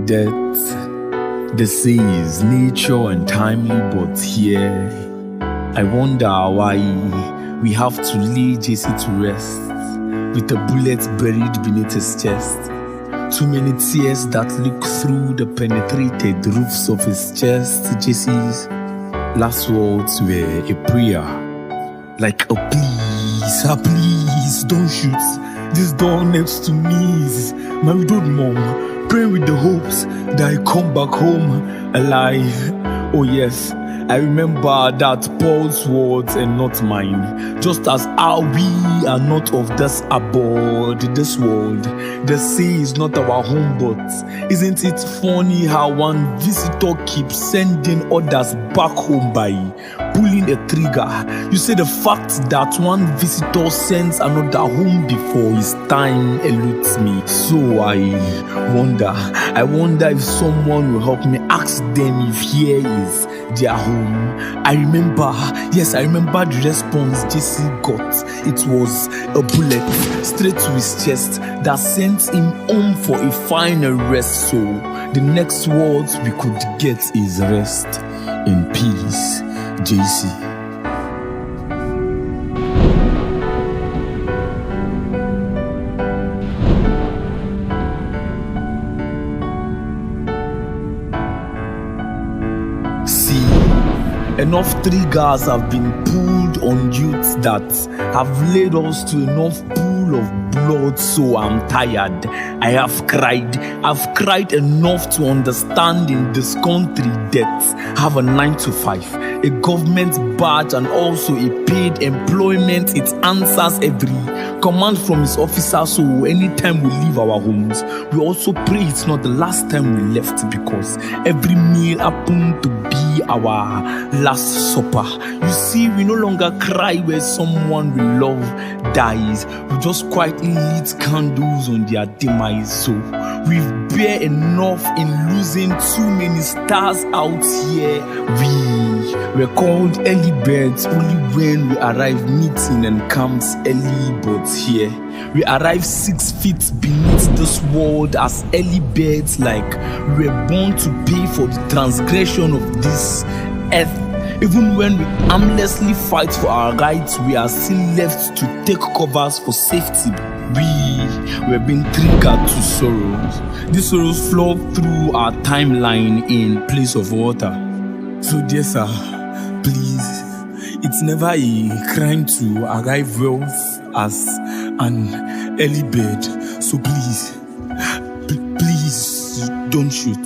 Death, the seas, nature and timely, but here I wonder why we have to lay JC to rest with a bullet buried beneath his chest. Too many tears that leak through the penetrated roofs of his chest. JC's last words were a prayer, like a please, please don't shoot. This door next to me is my widowed mom, praying with the hopes that I come back home alive. Oh yes, I remember that Paul's words and not mine. Just as how we are not of this abode, this world. The sea is not our home, but isn't it funny how one visitor keeps sending others back home by pulling a trigger? You say the fact that one visitor sends another home before his time eludes me. So I wonder if someone will help me ask them if here is their home. I remember the response JC got. It was a bullet straight to his chest that sent him home for a final rest. So the next words we could get is rest in peace, JC. Enough triggers have been pulled on youths that have led us to enough pool of blood, so I'm tired. I've cried enough to understand in this country that have a 9 to 5, a government badge and also a paid employment. It answers every command from his officer, so anytime we leave our homes, we also pray it's not the last time we left, because every meal happened to be our last supper. You see, we no longer cry where someone we love dies. We just quietly lit candles on their demise. So we've bear enough in losing too many stars out here. We're called early birds only when we arrive meeting and camps early, but here we arrive 6 feet beneath this world as early birds, like we're born to pay for the transgression of this earth. Even when we aimlessly fight for our rights, we are still left to take covers for safety. We're being triggered to sorrows. These sorrows flow through our timeline in place of water. So dear sir, please, it's never a crime to arrive wealth as an early bird. So please don't shoot.